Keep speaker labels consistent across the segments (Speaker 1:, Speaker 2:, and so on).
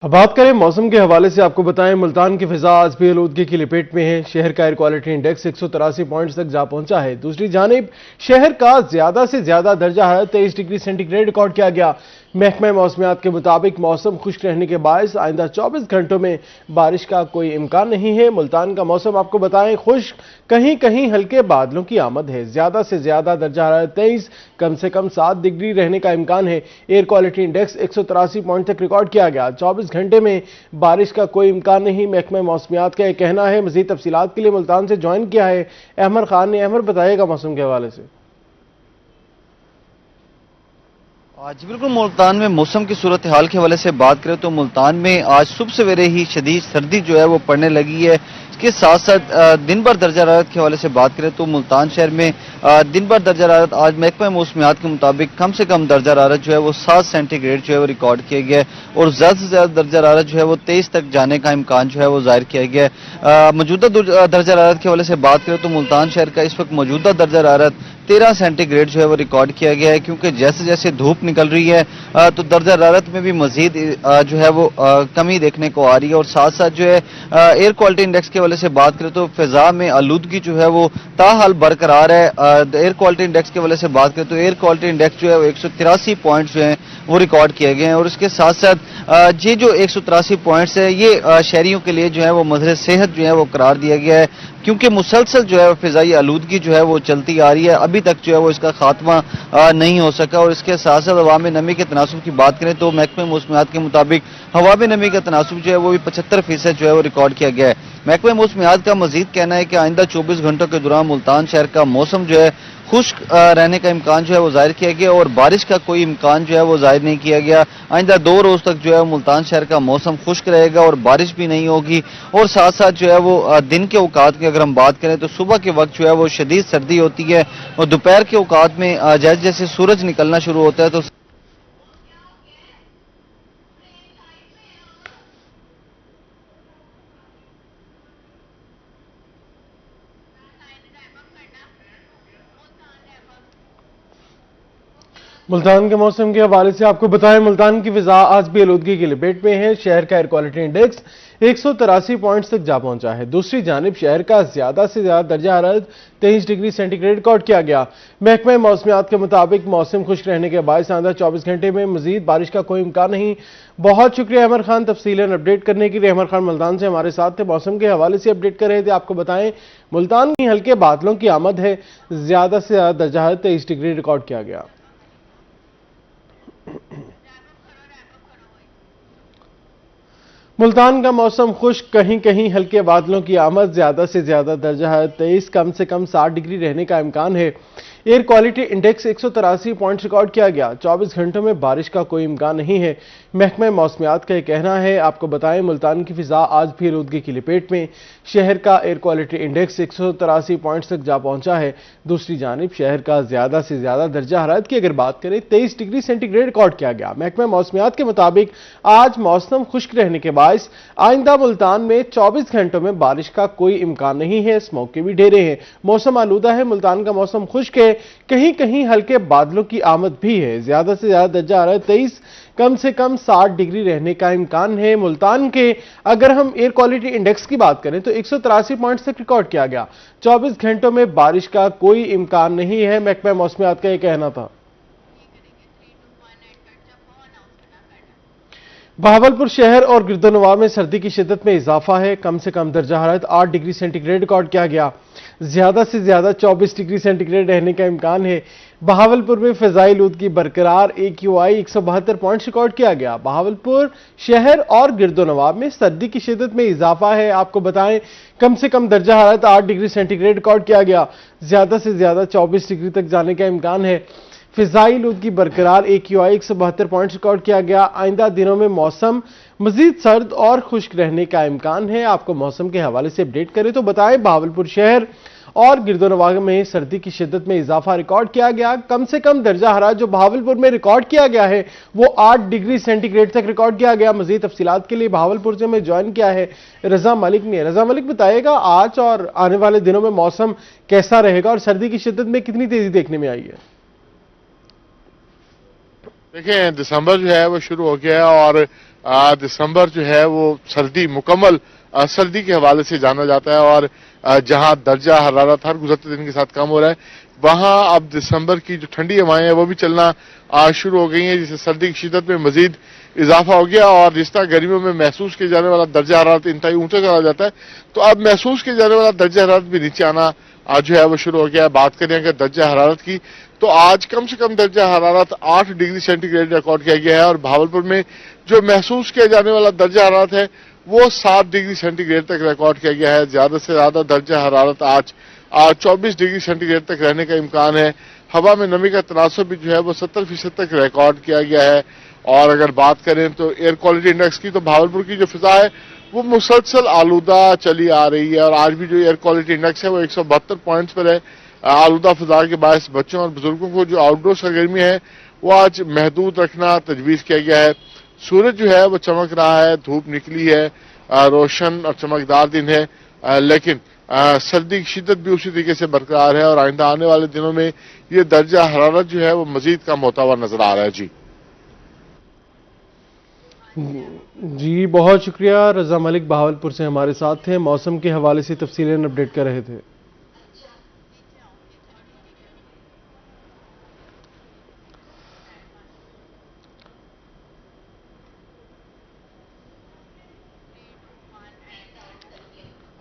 Speaker 1: अब बात करें मौसम के हवाले से। आपको बताएं मुल्तान की फिजा आज भी आलूदगी की लपेट में है। शहर का एयर क्वालिटी इंडेक्स 183 पॉइंट्स तक जा पहुंचा है। दूसरी जानिब शहर का ज्यादा से ज्यादा दर्जा हरारत 23 डिग्री सेंटीग्रेड रिकॉर्ड किया गया। महकमा मौसमियात के मुताबिक मौसम खुश्क रहने के बायस आइंदा 24 घंटों में बारिश का कोई इम्कान नहीं है। मुल्तान का मौसम आपको बताएं खुश्क, कहीं कहीं हल्के बादलों की आमद है। ज्यादा से ज्यादा दर्जा हरारत 23, कम से कम 7 डिग्री रहने का इम्कान है। एयर क्वालिटी इंडेक्स 183 पॉइंट तक रिकॉर्ड किया गया। 24 घंटे में बारिश का कोई इम्कान नहीं, महकमा मौसमियात का यह कहना है। मजीद तफसीलात के लिए मुल्तान से ज्वाइन किया है अहमद खान ने। अहमद, बताइएगा मौसम के हवाले से।
Speaker 2: आज बिल्कुल मुल्तान में मौसम की सूरत हाल के हवाले से बात करें तो मुल्तान में आज सुबह सवेरे ही शदीद सर्दी जो है वो पड़ने लगी है। इसके साथ साथ दिन भर दर्जा हरारत के हवाले से बात करें तो मुल्तान शहर में दिन भर दर्जा हरारत आज महकमा मौसमियात के मुताबिक कम से कम दर्जा हरारत जो है वो 7 सेंटीग्रेड जो है वो रिकॉर्ड किया गया है और ज्यादा से ज्यादा दर्जा हरारत जो है वो 23 तक जाने का इम्कान जो है वो जाहिर किया गया है। मौजूदा दर्जा हरारत के हवाले से बात करें तो मुल्तान शहर का इस वक्त मौजूदा दर्जा हरारत 13 सेंटीग्रेड जो है वो रिकॉर्ड किया गया है, क्योंकि जैसे जैसे धूप निकल रही है तो दर्जा हरारत में भी मजीद जो है वो कमी देखने को आ रही है। और साथ साथ जो है एयर क्वालिटी इंडेक्स के हवाले से बात करें तो फिजा में आलूदगी जो है वो ताहाल बरकरार है। एयर क्वालिटी इंडेक्स के हवाले से बात करें तो एयर क्वालिटी इंडेक्स जो है वो 183 पॉइंट्स जो है वो रिकॉर्ड किए गए हैं और इसके साथ साथ ये जो 183 पॉइंट्स है ये शहरियों के लिए जो है वो मजहर सेहत जो है वो करार दिया गया है, क्योंकि मुसलसल जो है फिजाई आलूदगी जो है वो चलती आ रही है। अभी तक जो है वो इसका खात्मा नहीं हो सका। और इसके साथ साथ हवा में नमी के तनासुब की बात करें तो महकमे मौसमियात के मुताबिक हवा में नमी का तनासुब जो है वो भी 75% जो है वो रिकॉर्ड किया गया है। महकमे मौसमियात का मजीद कहना है कि आइंदा 24 घंटों के दौरान मुल्तान शहर का मौसम जो है खुश्क रहने का इम्कान जो है वो जाहिर किया गया और बारिश का कोई इम्कान जो है वो जाहिर नहीं किया गया। आइंदा 2 रोज तक जो है मुल्तान शहर का मौसम खुश्क रहेगा और बारिश भी नहीं होगी। और साथ साथ जो है वो दिन के औकात की अगर हम बात करें तो सुबह के वक्त जो है वो शदीद सर्दी होती है और दोपहर के औकात में जैसे जैसे सूरज निकलना शुरू होता है तो
Speaker 1: मुल्तान के मौसम के हवाले से आपको बताएं मुल्तान की फिजा आज भी आलूदगी की लपेट में है। शहर का एयर क्वालिटी इंडेक्स 183 पॉइंट्स तक जा पहुंचा है। दूसरी जानिब शहर का ज्यादा से ज्यादा दर्जा हरारत 23 डिग्री सेंटीग्रेड रिकॉर्ड किया गया। महकमा मौसमियात के मुताबिक मौसम खुश्क रहने के बायस आइंदा 24 घंटे में मजीद बारिश का कोई इम्कान नहीं। बहुत शुक्रिया अहमद खान तफसीलन अपडेट करने के लिए। अहमद खान मुल्तान से हमारे साथ थे, मौसम के हवाले से अपडेट कर रहे थे। आपको बताएं मुल्तान में हल्के बादलों की आमद है। ज्यादा से ज्यादा दर्जा हरारत 23 डिग्री रिकॉर्ड किया गया। मुल्तान का मौसम खुश्क, कहीं कहीं हल्के बादलों की आमद। ज्यादा से ज्यादा दर्जा हरारत 23, कम से कम 60 डिग्री रहने का इम्कान है। Air quality index 183 point record किया गया। 24 घंटों में बारिश का कोई इम्कान नहीं है। महकमा मौसमियात का यह कहना है। आपको बताएं मुल्तान की फिजा आज भी आलूदगी की लपेट में। शहर का एयर क्वालिटी इंडेक्स 183 पॉइंट्स तक जा पहुंचा है। दूसरी जानिब शहर का ज्यादा से ज्यादा दर्जा हरारत की अगर बात करें 23 डिग्री सेंटीग्रेड रिकॉर्ड किया गया। महकमा मौसमियात के मुताबिक आज मौसम खुश्क रहने के बायस आइंदा मुल्तान में 24 घंटों में बारिश का कोई इम्कान नहीं है। स्मोक के भी ढेरे हैं। मौसम आलूदा है। मुल्तान का मौसम खुश्क है, कहीं कहीं हल्के बादलों की आमद भी है। ज्यादा से ज्यादा दर्जा हरारत 23, कम से कम 60 डिग्री रहने का इम्कान है। मुल्तान के अगर हम एयर क्वालिटी इंडेक्स की बात करें तो 183 पॉइंट्स तक रिकॉर्ड किया गया। 24 घंटों में बारिश का कोई इम्कान नहीं है। महकमा मौसमियात का यह कहना था। बहावलपुर शहर और गिरदोनवा में सर्दी की शिद्दत में इजाफा है। कम से कम दर्जा हरारत 8 डिग्री सेंटीग्रेड रिकॉर्ड किया गया। ज्यादा से ज्यादा 24 डिग्री सेंटीग्रेड रहने का इम्कान है। बहावलपुर में फिजाई आलूदगी बरकरार। AQI 172 पॉइंट रिकॉर्ड किया गया। बहावलपुर शहर और गिरदोनवा में सर्दी की शिद्दत में इजाफा है। आपको बताएं कम से कम दर्जा हरारत 8 डिग्री सेंटीग्रेड रिकॉर्ड किया गया। ज्यादा से ज्यादा 24 डिग्री तक जाने का इम्कान है। फिजाई आलूदगी बरकरार। AQI 172 पॉइंट रिकॉर्ड किया गया। आइंदा दिनों में मौसम मजीद सर्द और खुश्क रहने का इम्कान है। आपको मौसम के हवाले से अपडेट करें तो बताएं बहावलपुर शहर और गिरदोनवा में सर्दी की शिद्दत में इजाफा रिकॉर्ड किया गया। कम से कम दर्जा हरारत जो बहावलपुर में रिकॉर्ड किया गया है वो 8 डिग्री सेंटीग्रेड तक रिकॉर्ड किया गया। मजीद तफसीलात के लिए बहावलपुर से मैं ज्वाइन किया है रजा मलिक ने। रजा मलिक, बताइएगा आज और आने वाले दिनों में मौसम कैसा रहेगा और सर्दी की शिद्दत में कितनी तेजी देखने में आई है?
Speaker 3: देखें, दिसंबर जो है वो शुरू हो गया है और दिसंबर जो है वो सर्दी मुकम्मल सर्दी के हवाले से जाना जाता है और जहां दर्जा हरारत हर गुजरते दिन के साथ कम हो रहा है, वहां अब दिसंबर की जो ठंडी हवाएं हैं वो भी चलना शुरू हो गई हैं, जिससे सर्दी की शिद्दत में मजीद इजाफा हो गया और जिस तरह गर्मियों में महसूस किया जाने वाला दर्जा हरारत इंतहाई ऊंचा चला जाता है, तो अब महसूस किया जाने वाला दर्जा हरारत भी नीचे आना आज जो है वो शुरू हो गया है। बात करें अगर दर्जा हरारत की, तो आज कम से कम दर्जा हरारत 8 डिग्री सेंटीग्रेड रिकॉर्ड किया गया है और भावलपुर में जो महसूस किया जाने वाला दर्जा हरारत है वो 7 डिग्री सेंटीग्रेड तक रिकॉर्ड किया गया है। ज्यादा से ज्यादा दर्जा हरारत आज 24 डिग्री सेंटीग्रेड तक रहने का इम्कान है। हवा में नमी का तनासब भी जो है वो 70% तक रिकॉर्ड किया गया है। और अगर बात करें तो एयर क्वालिटी इंडेक्स की, तो भावलपुर की जो फिजा है वो मुसलसल आलूदा चली आ रही है और आज भी जो एयर क्वालिटी इंडेक्स है वो 172 पॉइंट्स पर है। आलूदा फिजा के बायस बच्चों और बुजुर्गों को जो आउटडोर सरगर्मी है वो आज महदूद रखना तजवीज किया गया है। सूरज जो है वो चमक रहा है, धूप निकली है, रोशन और चमकदार दिन है, लेकिन सर्दी की शिद्दत भी उसी तरीके से बरकरार है और आइंदा आने वाले दिनों में ये दर्जा हरारत जो है वो मजीद कम होता हुआ नजर आ रहा है।
Speaker 1: जी बहुत शुक्रिया। रजा मलिक बहावलपुर से हमारे साथ थे, मौसम के हवाले से तफसीलें अपडेट कर रहे थे।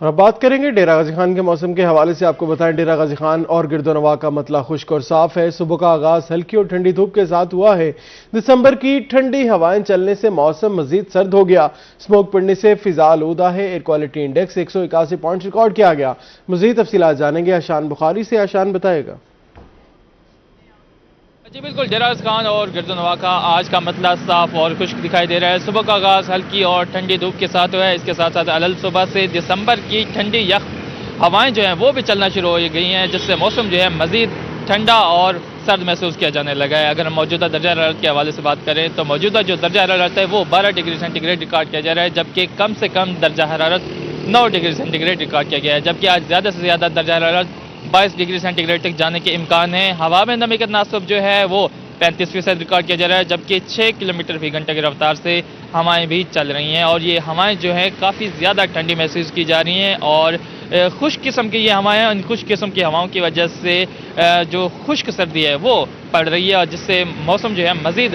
Speaker 1: और अब बात करेंगे डेरा गाजी खान के मौसम के हवाले से। आपको बताएं डेरा गाजी खान और गिरदोनवा का मतला खुश्क और साफ है। सुबह का आगाज हल्की और ठंडी धूप के साथ हुआ है। दिसंबर की ठंडी हवाएं चलने से मौसम मजीद सर्द हो गया। स्मोक पड़ने से फिजा आलूदा है। Air quality index 181 point record किया गया। मजीद तफसीलात जानेंगे आशान बुखारी से। आशान बताएगा।
Speaker 4: जी बिल्कुल, डेरा गाजी खान और गिरदोनवा का आज का मतला साफ और खुश्क दिखाई दे रहा है। सुबह का आगाज हल्की और ठंडी धूप के साथ हुआ है। इसके साथ साथ अलल सुबह से दिसंबर की ठंडी यख हवाएं जो हैं वो भी चलना शुरू हो गई हैं, जिससे मौसम जो है मजीद ठंडा और सर्द महसूस किया जाने लगा है। अगर हम मौजूदा दर्जा हरारत के हवाले से बात करें तो मौजूदा जो दर्जा हरारत है वो 12 डिग्री सेंटीग्रेड रिकॉर्ड किया जा रहा है, जबकि कम से कम दर्जा हरारत 9 डिग्री सेंटीग्रेड रिकॉर्ड किया गया है। जबकि आज ज़्यादा से ज़्यादा दर्जा हरारत 22 डिग्री सेंटीग्रेड तक जाने के इम्कान है। हवा में नमी का तनासब जो है वो 35% रिकॉर्ड किया जा रहा है, जबकि 6 किलोमीटर फी घंटे की रफ्तार से हवाएं भी चल रही हैं और ये हवाएं जो हैं काफ़ी ज़्यादा ठंडी महसूस की जा रही हैं और खुश्क किस्म की ये हवाएं हैं। इन खुश्क किस्म की हवाओं की वजह से जो खुश्क सर्दी है वो पड़ रही है और जिससे मौसम जो है मज़ीद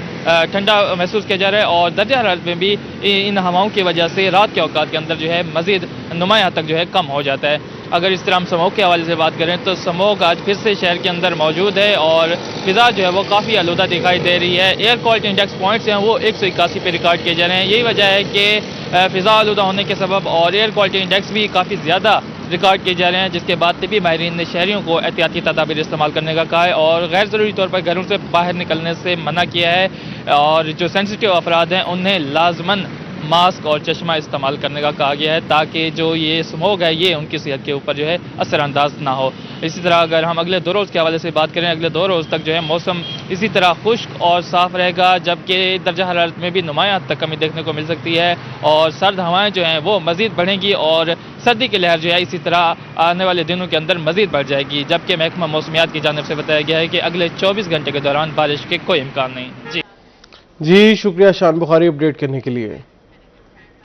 Speaker 4: ठंडा महसूस किया जा रहा है और दर्जा हरारत में भी इन हवाओं की वजह से रात के औकात के अंदर जो है मज़ीद नुमाया तक जो है कम हो जाता है। अगर इस तरह हम स्मोक के हवाले से बात करें तो स्मोक आज फिर से शहर के अंदर मौजूद है और फिजा जो है वो काफ़ी आलूदा दिखाई दे रही है। एयर क्वालिटी इंडेक्स पॉइंट्स हैं वो 181 पे रिकॉर्ड किए जा रहे हैं। यही वजह है कि फिजा आलूदा होने के सबब और एयर क्वालिटी इंडेक्स भी काफ़ी ज़्यादा रिकॉर्ड किए जा रहे हैं, जिसके बाद भी माहिरीन ने शहरियों को एहतियाती तदाबीर इस्तेमाल करने का कहा है और गैर ज़रूरी तौर पर घरों से बाहर निकलने से मना किया है और जो सेंसिटिव अफराद हैं उन्हें लाजमन मास्क और चश्मा इस्तेमाल करने का कहा गया है ताकि जो ये स्मोक है ये उनकी सेहत के ऊपर जो है असरअंदाज ना हो। इसी तरह अगर हम अगले 2 रोज़ के हवाले से बात करें, अगले 2 रोज़ तक जो है मौसम इसी तरह खुश्क और साफ रहेगा, जबकि दर्जा हरारत में भी नुमाया हद तक कमी देखने को मिल सकती है और सर्द हवाएं जो हैं वो मज़ीद बढ़ेंगी और सर्दी की लहर जो है इसी तरह आने वाले दिनों के अंदर मज़ीद बढ़ जाएगी। जबकि महकमा मौसमियात की जानिब से बताया गया है कि अगले 24 घंटे के दौरान बारिश के कोई इम्कान नहीं। जी
Speaker 1: शुक्रिया शान बुखारी अपडेट करने के लिए।